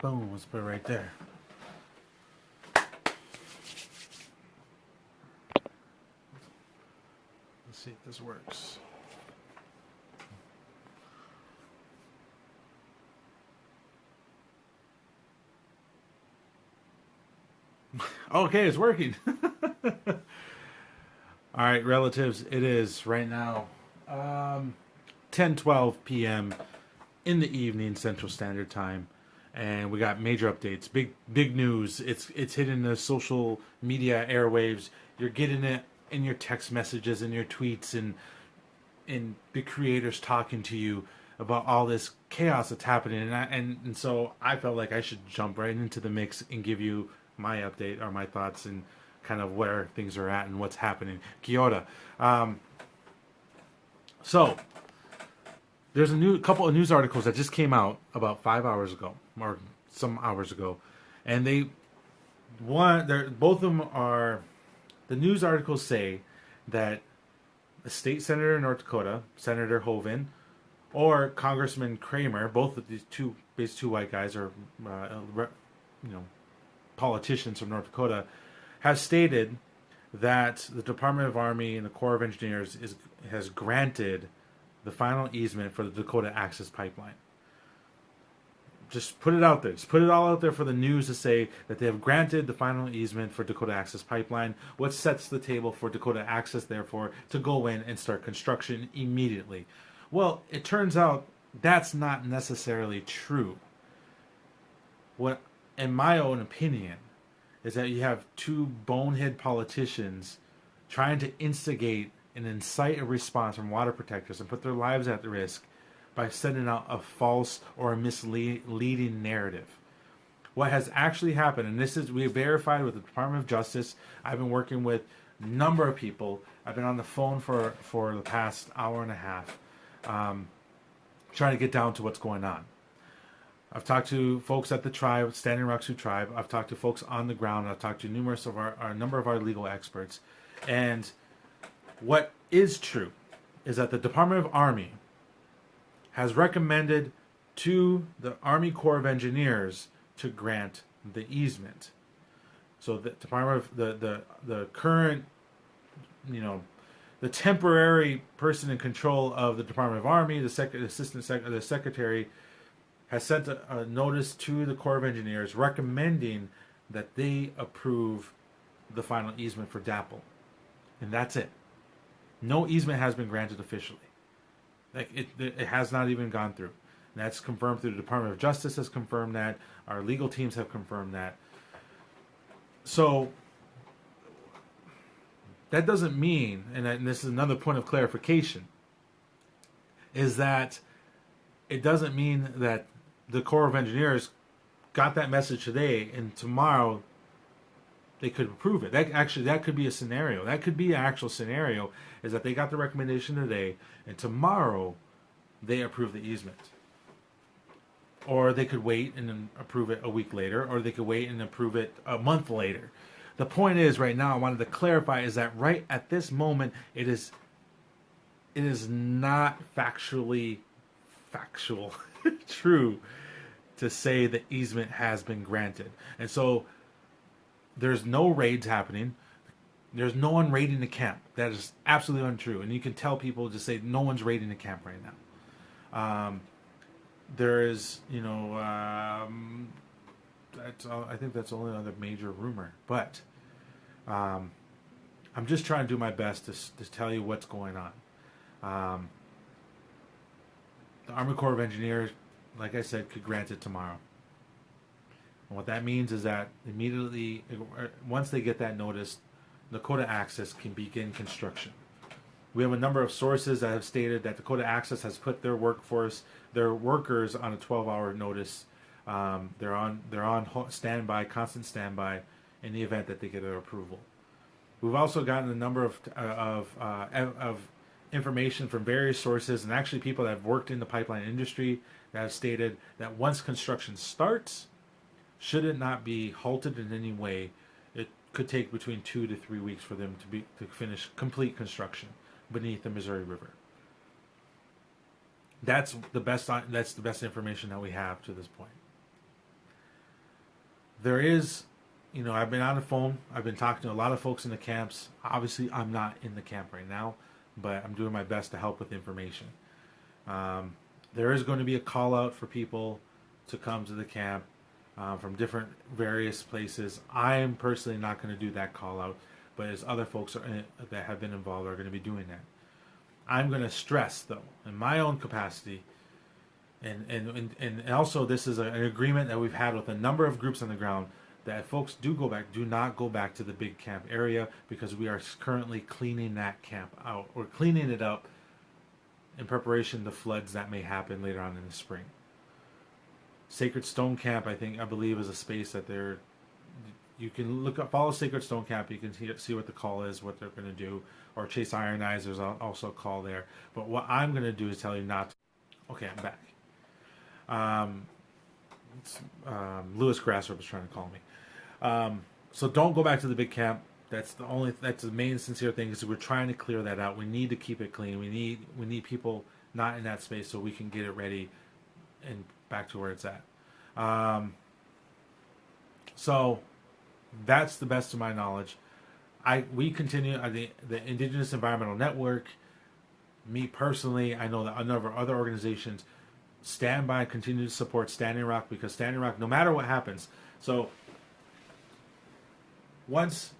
Boom. Let's put it right there. Let's see if this works. Okay, it's working. All right, relatives, it is right now 10:12 p.m. in the evening Central Standard Time, and we got major updates, big news. It's hitting the social media airwaves. You're getting it in your text messages and your tweets and the creators talking to you about all this chaos that's happening, and so I felt like I should jump right into the mix and give you my update or my thoughts and kind of where things are at and what's happening. Kia ora. So there's a couple of news articles that just came out about 5 hours ago or some hours ago, and both of them are, the news articles say that a state senator in North Dakota, Senator Hoeven, or Congressman Kramer, both of these basically two white guys are politicians from North Dakota, has stated that the Department of Army and the Corps of Engineers has granted the final easement for the Dakota Access Pipeline. Just put it out there. Just put it all out there for the news to say that they have granted the final easement for Dakota Access Pipeline, what sets the table for Dakota Access, therefore, to go in and start construction immediately. Well, it turns out that's not necessarily true. What, in my own opinion, is that you have two bonehead politicians trying to instigate and incite a response from water protectors and put their lives at risk by sending out a false or a misleading narrative. What has actually happened, and this is, we verified with the Department of Justice. I've been working with a number of people. I've been on the phone for the past hour and a half, trying to get down to what's going on. I've talked to folks at the tribe, Standing Rock Sioux tribe. I've talked to folks on the ground. I've talked to numerous of a number of our legal experts. And what is true is that the Department of Army has recommended to the Army Corps of Engineers to grant the easement. So the Department of the current, the temporary person in control of the Department of Army, the secretary, has sent a notice to the Corps of Engineers recommending that they approve the final easement for DAPL. And that's it. No easement has been granted officially. Like it has not even gone through. And that's confirmed through the Department of Justice has confirmed that. Our legal teams have confirmed that. So that doesn't mean, and this is another point of clarification, is that it doesn't mean that the Corps of Engineers got that message today and tomorrow they could approve it. That could be a scenario. That could be an actual scenario, is that they got the recommendation today and tomorrow they approve the easement. Or they could wait and then approve it a week later, or they could wait and approve it a month later. The point is, right now, I wanted to clarify, is that right at this moment, it is not factual true to say the easement has been granted. And so there's no raids happening. There's no one raiding the camp. That is absolutely untrue. And you can tell people, just say no one's raiding the camp right now. There is, I think that's the only other major rumor. But I'm just trying to do my best to tell you what's going on. The Army Corps of Engineers, like I said, could grant it tomorrow. And what that means is that immediately, once they get that notice, Dakota Access can begin construction. We have a number of sources that have stated that Dakota Access has put their workers on a 12-hour notice. They're on standby, constant standby, in the event that they get their approval. We've also gotten a number of information from various sources, and actually people that have worked in the pipeline industry, that have stated that once construction starts, should it not be halted in any way, it could take between 2 to 3 weeks for them to finish complete construction beneath the Missouri River. That's the best information that we have to this point. there is, I've been on the phone. I've been talking to a lot of folks in the camps. Obviously, I'm not in the camp right now, but I'm doing my best to help with information. There is going to be a call out for people to come to the camp from different various places. I am personally not going to do that call out, but as other folks that have been involved are going to be doing that. I'm going to stress, though, in my own capacity, and also this is an agreement that we've had with a number of groups on the ground, that if folks do not go back to the big camp area, because we are currently cleaning that camp out. We're cleaning it up in preparation for floods that may happen later on in the spring. Sacred Stone Camp, I believe, is a space that you can look up, follow Sacred Stone Camp. You can see what the call is, what they're going to do, or Chase Iron Eyes. There's also a call there. But what I'm going to do is tell you not to. Okay, I'm back. Lewis Grasser was trying to call me. So don't go back to the big camp. That's the main sincere thing, is we're trying to clear that out. We need to keep it clean. We need people not in that space so we can get it ready and back to where it's at. So that's the best of my knowledge. We continue the Indigenous Environmental Network. Me personally, I know that a number of other organizations stand by and continue to support Standing Rock, because Standing Rock, no matter what happens, so once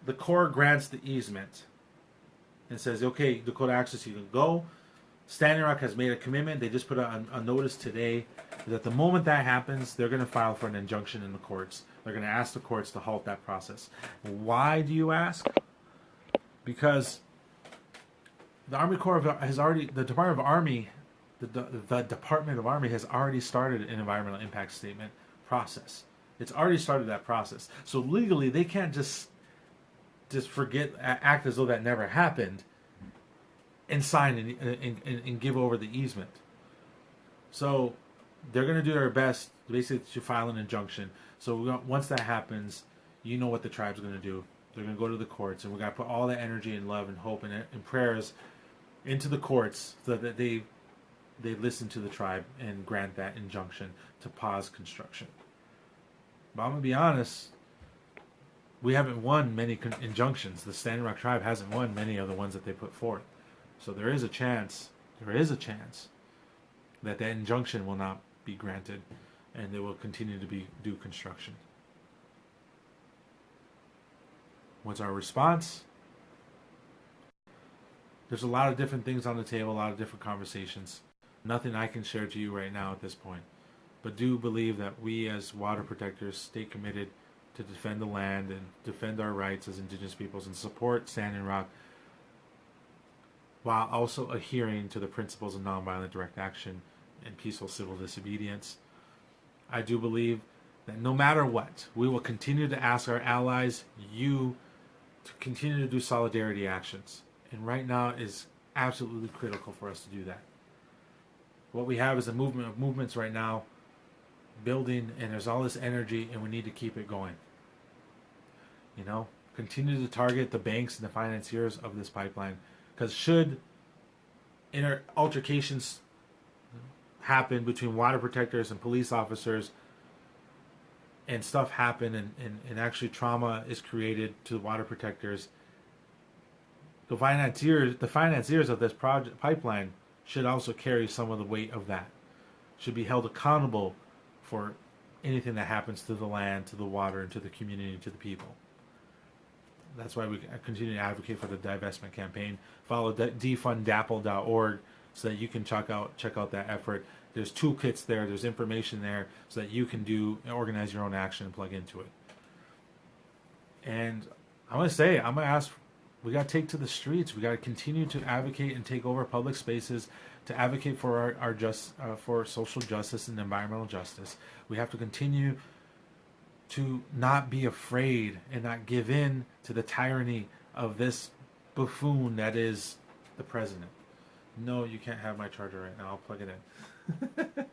the Corps grants the easement and says, okay, Dakota Access, you can go, Standing Rock has made a commitment. They just put a notice today that the moment that happens, they're going to file for an injunction in the courts. They're going to ask the courts to halt that process. Why, do you ask? Because the Army Corps has already, the Department of Army has already started an environmental impact statement process. It's already started that process. So legally, they can't just act as though that never happened, and sign and give over the easement. So they're going to do their best, basically, to file an injunction. So once that happens, you know what the tribe's going to do. They're going to go to the courts, and we're going to put all the energy and love and hope and prayers into the courts so that they listen to the tribe and grant that injunction to pause construction. But I'm going to be honest, we haven't won many injunctions. The Standing Rock tribe hasn't won many of the ones that they put forth. So there is a chance that injunction will not be granted, and they will continue to do construction. What's our response? There's a lot of different things on the table, a lot of different conversations. Nothing I can share to you right now at this point. But do believe that we as water protectors stay committed to defend the land and defend our rights as Indigenous peoples and support Standing Rock, while also adhering to the principles of nonviolent direct action and peaceful civil disobedience. I do believe that no matter what, we will continue to ask our allies, you, to continue to do solidarity actions. And right now is absolutely critical for us to do that. What we have is a movement of movements right now building, and there's all this energy, and we need to keep it going. Continue to target the banks and the financiers of this pipeline, because should altercations happen between water protectors and police officers, and stuff happen, and actually trauma is created to the water protectors, the financiers of this pipeline should also carry some of the weight of that, should be held accountable for anything that happens to the land, to the water, and to the community, to the people. That's why we continue to advocate for the divestment campaign. Follow defundapple.org so that you can check out that effort. There's toolkits there, there's information there, so that you can organize your own action and plug into it. And I'm going to ask, we got to take to the streets. We got to continue to advocate and take over public spaces, to advocate for for social justice and environmental justice. We have to continue to not be afraid and not give in to the tyranny of this buffoon that is the president. No, you can't have my charger right now. I'll plug it in.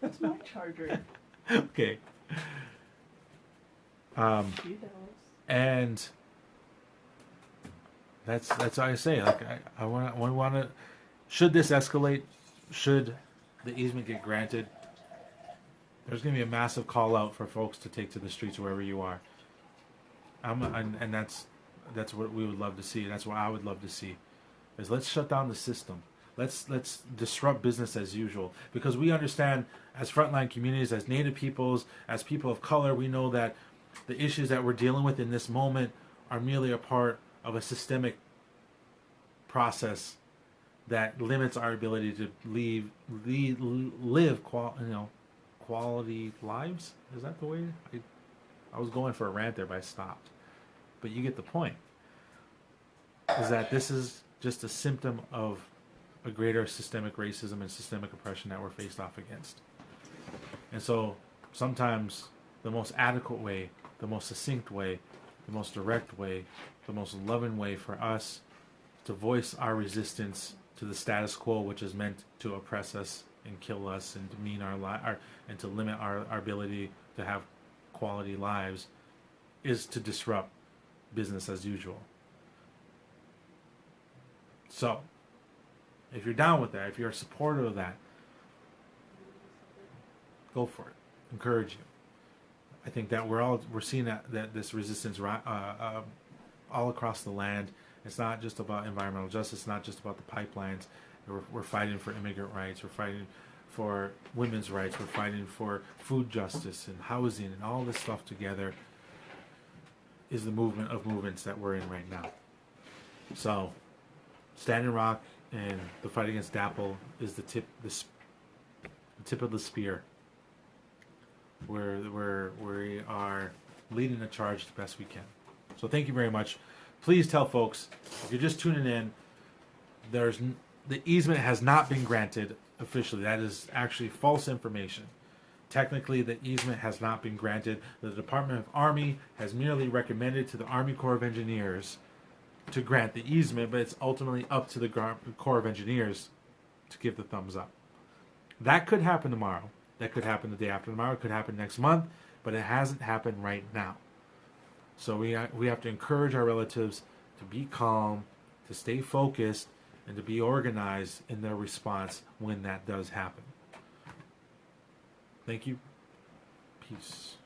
It's my charger. Okay. And that's what I say. Like I want to. Should this escalate? Should the easement get granted? There's going to be a massive call out for folks to take to the streets wherever you are. And that's what we would love to see. That's what I would love to see. Is let's shut down the system. Let's disrupt business as usual, because we understand as frontline communities, as Native peoples, as people of color, we know that the issues that we're dealing with in this moment are merely a part of a systemic process that limits our ability to live quality lives. Is that the way? I was going for a rant there, but I stopped. But you get the point. Is that this is just a symptom of a greater systemic racism and systemic oppression that we're faced off against. And so sometimes the most adequate way, the most succinct way, the most direct way, the most loving way for us to voice our resistance to the status quo, which is meant to oppress us and kill us and demean and to limit our ability to have quality lives, is to disrupt business as usual. So, if you're down with that, if you're a supporter of that, go for it. Encourage you. I think that we're seeing that this resistance all across the land. It's not just about environmental justice. It's not just about the pipelines. We're fighting for immigrant rights. We're fighting for women's rights. We're fighting for food justice and housing, and all this stuff together is the movement of movements that we're in right now. So, Standing Rock and the fight against DAPL is the tip of the spear, where we are leading the charge the best we can. So thank you very much. Please tell folks, if you're just tuning in, the easement has not been granted officially. That is actually false information. Technically, the easement has not been granted. The Department of Army has merely recommended to the Army Corps of Engineers to grant the easement, but it's ultimately up to the Corps of Engineers to give the thumbs up. That could happen tomorrow. That could happen the day after tomorrow. It could happen next month, but it hasn't happened right now. So we have to encourage our relatives to be calm, to stay focused, and to be organized in their response when that does happen. Thank you. Peace.